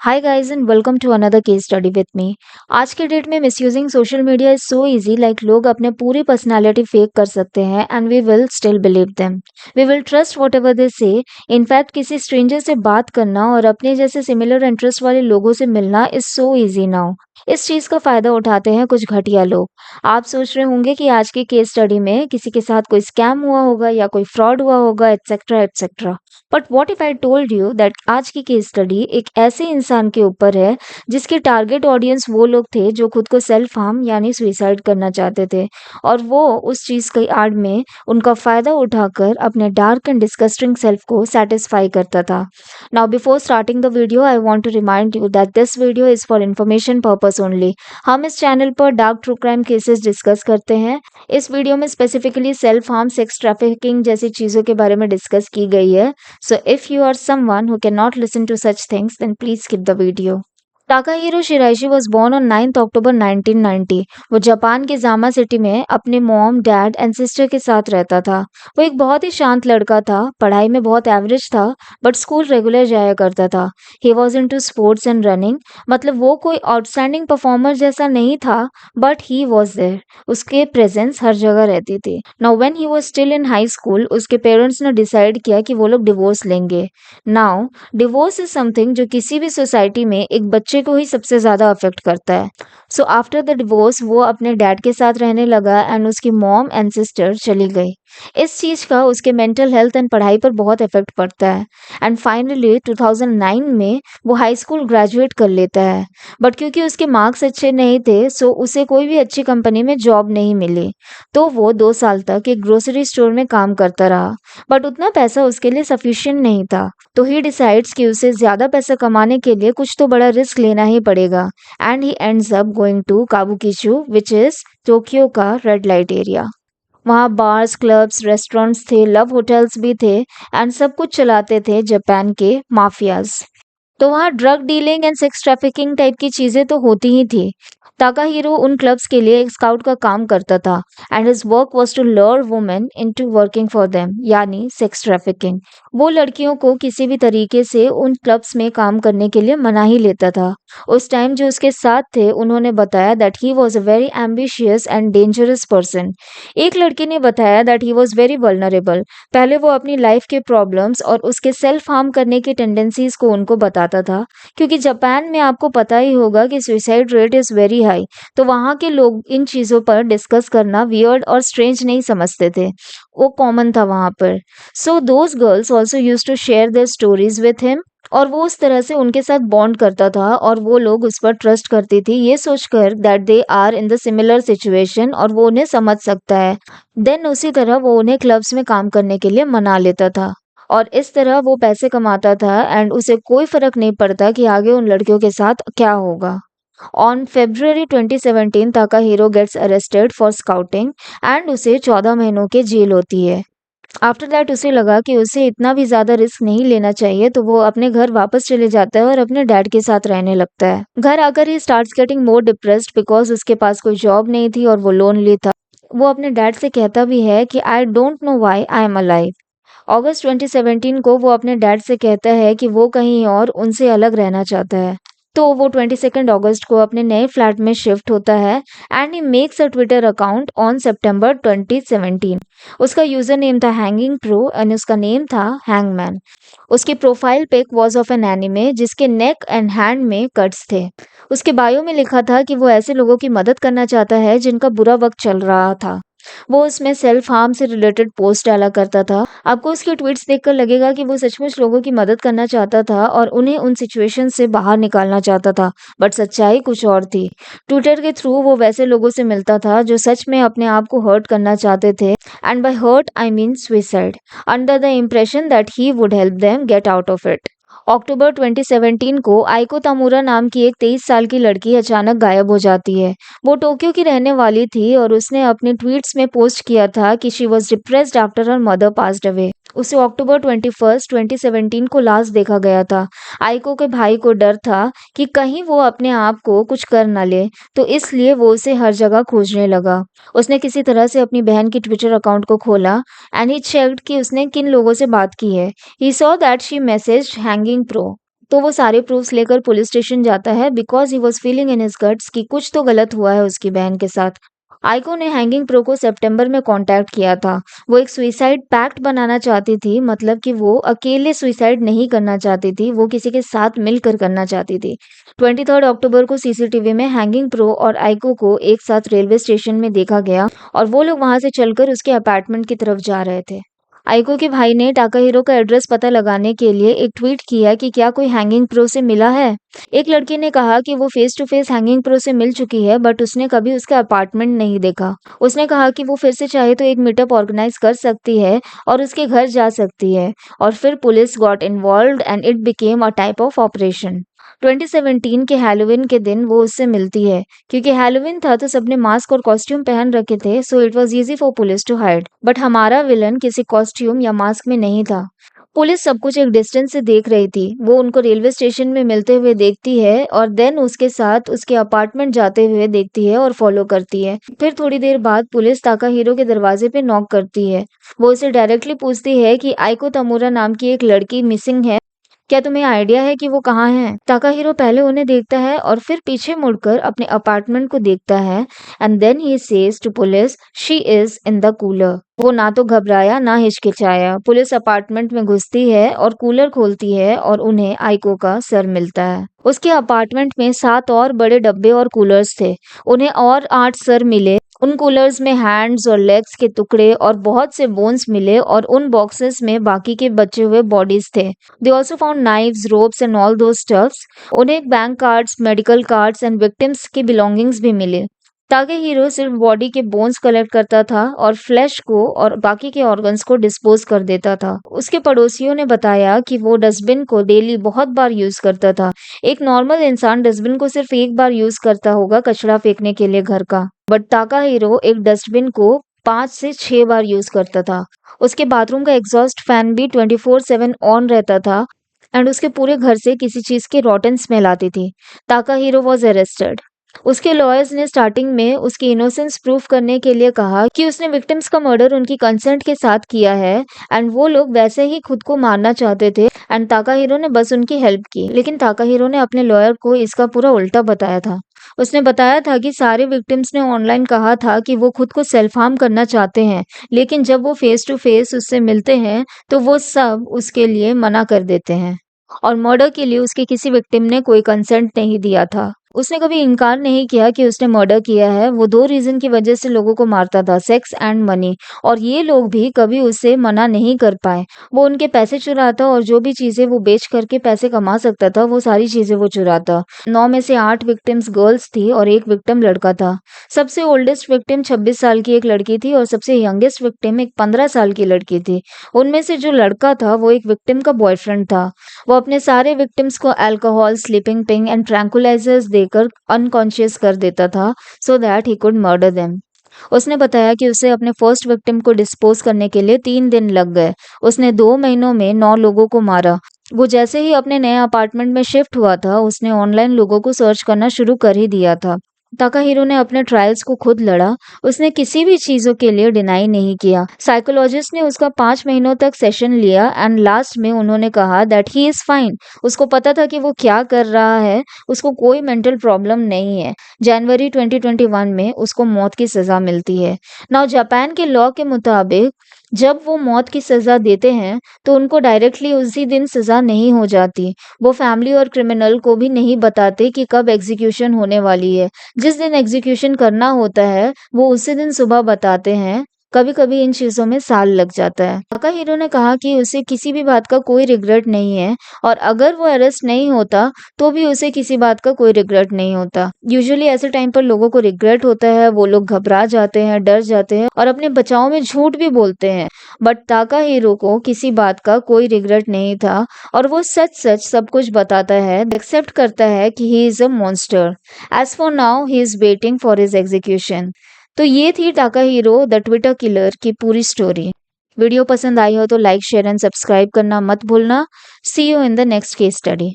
Hi guys and welcome to another case study with me. आज के date में misusing social media is so easy, like लोग अपने पूरी पर्सनालिटी फेक कर सकते हैं and we will still believe them. We will trust what ever they say. In fact किसी स्ट्रेंजर से बात करना और अपने जैसे सिमिलर इंटरेस्ट वाले लोगों से मिलना इज सो इजी नाउ। इस चीज का फायदा उठाते हैं कुछ घटिया लोग। आप सोच रहे होंगे कि आज की केस स्टडी में किसी के साथ कोई स्कैम हुआ होगा या कोई फ्रॉड हुआ होगा, etcetera etcetera. But what if I told you that आज की केस स्टडी एक ऐसे इंसान के ऊपर है जिसके टारगेट ऑडियंस वो लोग थे जो खुद को सेल्फ हार्म यानी सुइसाइड करना चाहते थे, और वो उस चीज की आड़ में उनका फायदा उठाकर अपने डार्क एंड डिस्गस्टिंग सेल्फ को सेटिस्फाई करता था। Now before starting the video I want to remind you that this video is for information purpose only. हम इस चैनल पर dark true crime cases discuss करते हैं। इस वीडियो में specifically self harm, sex trafficking जैसी चीजों के बारे में डिस्कस की गई है। So if you are someone who cannot listen to such things, then please skip the video. Takahiro Shiraishi was born on 9 October 1990। वो जापान के जामा सिटी में अपने मॉम, डैड एंड सिस्टर के साथ रहता था। वो एक बहुत ही शांत लड़का था, पढ़ाई में बहुत एवरेज था, बट स्कूल रेगुलर जाया करता था। He was into sports and running, मतलब वो कोई आउटस्टैंडिंग परफॉर्मर जैसा नहीं था, बट ही वॉज देयर। उसके प्रेजेंस हर जगह रहती थी। Now when he was still in high school, उसके पेरेंट्स ने डिसाइड किया कि वो लोग डिवोर्स लेंगे। नाउ डिवोर्स इज समथिंग जो किसी भी सोसाइटी में एक बच्चे को ही सबसे ज्यादा अफेक्ट करता है। सो आफ्टर द डिवोर्स वो अपने डैड के साथ रहने लगा एंड उसकी मॉम एंड सिस्टर चली गई। इस चीज का उसके मेंटल हेल्थ एंड पढ़ाई पर बहुत इफेक्ट पड़ता है। एंड फाइनली 2009 में वो हाई स्कूल ग्रेजुएट कर लेता है, बट क्योंकि उसके मार्क्स अच्छे नहीं थे सो उसे कोई भी अच्छी कंपनी में जॉब नहीं मिली। तो वो 2 साल तक एक ग्रोसरी स्टोर में काम करता रहा, बट उतना पैसा उसके लिए सफिशिएंट नहीं था। तो ही डिसाइड्स कि उसे ज्यादा पैसा कमाने के लिए कुछ तो बड़ा रिस्क लेना ही पड़ेगा, and he ends up going to Kabukicho which is Tokyo का रेड लाइट एरिया। वहाँ बार्स, क्लब्स, रेस्टोरेंट्स थे, लव होटल्स भी थे, एंड सब कुछ चलाते थे जापान के माफियाज। तो वहाँ drug dealing and sex trafficking type की चीजें तो होती ही थी। ताकाहिरो उन क्लब्स के लिए एक स्काउट का काम करता था, and his work was to lure women into working for them, यानी सेक्स ट्रैफिकिंग। वो लड़कियों को किसी भी तरीके से उन क्लब्स में काम करने के लिए मना ही लेता था। उस टाइम जो उसके साथ थे उन्होंने बताया that he was a very ambitious and dangerous person. एक लड़के ने बताया that he was very vulnerable. पहले वो अपनी लाइफ के प्रॉब्लम्स और उसके सेल्फ हार्म करने की टेंडेंसीज को उनको बताता था, क्योंकि जापान में आपको पता ही होगा कि suicide rate is very high. तो वहाँ के लोग इन चीज़ों पर डिस्कस करना वियर्ड और स्ट्रेंज नहीं समझते थे, वो कॉमन था वहाँ पर। So those girls also use to share their stories with him, और वो उस तरह से उनके साथ बॉन्ड करता था और वो लोग उस पर ट्रस्ट करती थी, ये सोचकर that they are in the similar situation और वो उन्हें समझ सकता है। देन उसी तरह वो उन्हें क्लब्स में काम करने के लिए मना लेता था, और इस तरह वो पैसे कमाता था एंड उसे कोई फर्क नहीं पड़ता कि आगे उन लड़कियों के साथ क्या होगा। On February 2017 Takahiro gets arrested for scouting and उसे 14 महीनों की जेल होती है। आफ्टर दैट उसे लगा कि उसे इतना भी ज्यादा रिस्क नहीं लेना चाहिए, तो वो अपने घर वापस चले जाता है और अपने डैड के साथ रहने लगता है। घर आकर he starts getting more depressed because उसके पास कोई जॉब नहीं थी और वो लोनली था। वो अपने डैड से कहता भी है कि I don't know why I am alive. August 2017 को वो अपने डैड से कहता है कि वो कहीं और उनसे अलग रहना चाहता है। तो वो 22 अगस्त को अपने नए फ्लैट में शिफ्ट होता है and he makes a Twitter account on सितंबर 2017। उसका यूजर नेम था हैंगिंग प्रो एंड उसका नेम था हैंगमैन। उसकी profile pic was of an anime जिसके नेक एंड हैंड में कट्स थे। उसके बायो में लिखा था कि वो ऐसे लोगों की मदद करना चाहता है जिनका बुरा वक्त चल रहा था। वो उसमें सेल्फ हार्म से रिलेटेड पोस्ट डाला करता था। आपको उसके ट्वीट्स देखकर लगेगा कि वो सचमुच लोगों की मदद करना चाहता था और उन्हें उन सिचुएशन से बाहर निकालना चाहता था, बट सच्चाई कुछ और थी। ट्विटर के थ्रू वो वैसे लोगों से मिलता था जो सच में अपने आप को हर्ट करना चाहते थे, and by hurt I mean suicide, under the impression that he would help them get out of it. October 2017 को आइको तामुरा नाम की एक 23 साल की लड़की अचानक गायब हो जाती है। वो टोक्यो की रहने वाली थी और उसने अपने ट्वीट्स में पोस्ट किया था कि she was depressed after her mother passed away. उसे अक्टूबर 21, 2017 को लास्ट देखा गया था। आइको के भाई को डर था कि कहीं वो अपने आप को कुछ कर न ले, तो इसलिए वो उसे हर जगह खोजने लगा। उसने किसी तरह से अपनी बहन की ट्विटर अकाउंट को खोला एंड ही चेक्ड कि उसने किन लोगों से बात की है। He saw that she messaged Hanging Pro. तो वो सारे प्रूफ्स लेकर पुलिस स्टेशन जाता है because he was feeling in his guts कि कुछ तो गलत हुआ है उसकी बहन के साथ। आइको ने हैंगिंग प्रो को सितंबर में कांटेक्ट किया था। वो एक सुसाइड पैक्ट बनाना चाहती थी, मतलब कि वो अकेले सुसाइड नहीं करना चाहती थी, वो किसी के साथ मिलकर करना चाहती थी। 23 अक्टूबर को सीसीटीवी में हैंगिंग प्रो और आइको को एक साथ रेलवे स्टेशन में देखा गया और वो लोग वहां से चलकर उसके अपार्टमेंट की तरफ जा रहे थे। आइको के भाई ने टाकाहिरो का एड्रेस पता लगाने के लिए एक ट्वीट किया कि क्या कोई हैंगिंग प्रो से मिला है। एक लड़की ने कहा कि वो face to face hanging pro से मिल चुकी है बट उसने कभी उसका अपार्टमेंट नहीं देखा। उसने कहा कि वो फिर से चाहे तो एक मीटअप ऑर्गेनाइज कर सकती है और उसके घर जा सकती है। और फिर police got involved and it became a type of operation. 2017 के हैलोवीन के दिन वो उससे मिलती है। क्योंकि हैलोवीन था तो सबने मास्क और कॉस्ट्यूम पहन रखे थे, so it was easy for police to hide. But हमारा विलन किसी कॉस्ट्यूम या मास्क में नहीं था। पुलिस सब कुछ एक डिस्टेंस से देख रही थी। वो उनको रेलवे स्टेशन में मिलते हुए देखती है और देन उसके साथ उसके अपार्टमेंट जाते हुए देखती है और फॉलो करती है। फिर थोड़ी देर बाद पुलिस ताकाहिरो के दरवाजे पे नॉक करती है। वो उसे डायरेक्टली पूछती है कि आइको तमुरा नाम की एक लड़की मिसिंग है, क्या तुम्हें आइडिया है कि वो कहाँ है? ताकाहिरो पहले उन्हें देखता है और फिर पीछे मुड़कर अपने अपार्टमेंट को देखता है and then he says to police she is in the cooler. वो ना तो घबराया ना हिचकिचाया। पुलिस अपार्टमेंट में घुसती है और कूलर खोलती है और उन्हें आइको का सर मिलता है। उसके अपार्टमेंट में 7 और बड़े डब्बे और कूलर्स थे। उन्हें और 8 सर मिले। उन कूलर्स में हैंड्स और लेग्स के टुकड़े और बहुत से बोन्स मिले और उन बॉक्सेस में बाकी के बचे हुए बॉडीज थे। They also found knives, ropes and all those stuffs. उन्हें bank cards, medical cards and victims के बिलोंगिंग्स भी मिले। ताकेहीरो सिर्फ बॉडी के बोन्स कलेक्ट करता था और फ्लैश को और बाकी के ऑर्गन्स को डिस्पोज कर देता था। उसके पड़ोसियों ने बताया कि वो डस्टबिन को डेली बहुत बार यूज करता था। एक नॉर्मल इंसान डस्टबिन को सिर्फ एक बार यूज करता होगा कचरा फेंकने के लिए घर का, बट ताकाहीरो एक डस्टबिन को 5 से 6 बार यूज करता था। उसके बाथरूम का एग्जॉस्ट फैन भी 24/7 ऑन रहता था एंड उसके पूरे घर से किसी चीज की रॉटन स्मेल आती थी। ताकाहीरो वॉज अरेस्टेड। उसके लॉयर्स ने स्टार्टिंग में उसकी इनोसेंस प्रूफ करने के लिए कहा कि उसने विक्टिम्स का मर्डर उनकी कंसेंट के साथ किया है एंड वो लोग वैसे ही खुद को मारना चाहते थे एंड ताकाहीरो ने बस उनकी हेल्प की। लेकिन ताकाहीरो ने अपने लॉयर को इसका पूरा उल्टा बताया था। उसने बताया था कि सारे विक्टिम्स ने ऑनलाइन कहा था कि वो खुद को सेल्फ हार्म करना चाहते हैं, लेकिन जब वो फेस टू फेस उससे मिलते हैं तो वो सब उसके लिए मना कर देते हैं और मर्डर के लिए उसके किसी विक्टिम ने कोई कंसेंट नहीं दिया था। उसने कभी इनकार नहीं किया कि उसने मर्डर किया है। वो 2 रीजन की वजह से लोगों को मारता था, सेक्स एंड मनी, और ये लोग भी कभी उसे मना नहीं कर पाए। वो उनके पैसे चुराता और जो भी चीजें वो बेच करके पैसे कमा सकता था वो सारी चीजें वो चुराता। 9 में से 8 विक्टिम्स गर्ल्स थी और एक विक्टिम लड़का था। सबसे ओल्डेस्ट विक्टिम 26 साल की एक लड़की थी और सबसे यंगेस्ट विक्टिम एक 15 साल की लड़की थी। उनमें से जो लड़का था वो एक विक्टिम का बॉयफ्रेंड था। वो अपने सारे विक्टिम्स को alcohol, sleeping pill and tranquillisers देकर अनकॉन्शियस कर देता था so that he could murder them. उसने बताया कि उसे अपने फर्स्ट विक्टिम को डिस्पोज करने के लिए 3 दिन लग गए। उसने 2 महीनों में 9 लोगों को मारा। वो जैसे ही अपने नए अपार्टमेंट में शिफ्ट हुआ था उसने ऑनलाइन लोगों को सर्च करना शुरू कर ही दिया था। ताकाहीरो ने अपने ट्रायल्स को खुद लड़ा। उसने किसी भी चीजों के लिए डिनाई नहीं किया। साइकोलॉजिस्ट ने उसका 5 महीनों तक सेशन लिया एंड लास्ट में उन्होंने कहा दैट ही इज फाइन। उसको पता था कि वो क्या कर रहा है, उसको कोई मेंटल प्रॉब्लम नहीं है। जनवरी 2021 में उसको मौत की सजा मिलती है। नाउ जापान के लॉ के मुताबिक जब वो मौत की सजा देते हैं तो उनको डायरेक्टली उसी दिन सजा नहीं हो जाती। वो फैमिली और क्रिमिनल को भी नहीं बताते कि कब एग्जीक्यूशन होने वाली है। जिस दिन एग्जीक्यूशन करना होता है वो उसी दिन सुबह बताते हैं। कभी कभी इन चीजों में साल लग जाता है। ताकाहीरो ने कहा कि उसे किसी भी बात का कोई रिग्रेट नहीं है और अगर वो अरेस्ट नहीं होता तो भी उसे किसी बात का कोई रिग्रेट नहीं होता। यूजुअली ऐसे टाइम पर लोगों को रिग्रेट होता है, वो लोग घबरा जाते हैं, डर जाते हैं और अपने बचाव में झूठ भी बोलते हैं। बट ताकाहीरो को किसी बात का कोई रिग्रेट नहीं था और वो सच सच सब कुछ बताता है, एक्सेप्ट करता है कि he is a monster. As for now he is waiting for his execution. तो ये थी ताकाहीरो द ट्विटर किलर की पूरी स्टोरी। वीडियो पसंद आई हो तो लाइक, शेयर एंड सब्सक्राइब करना मत भूलना। See you in the next case study.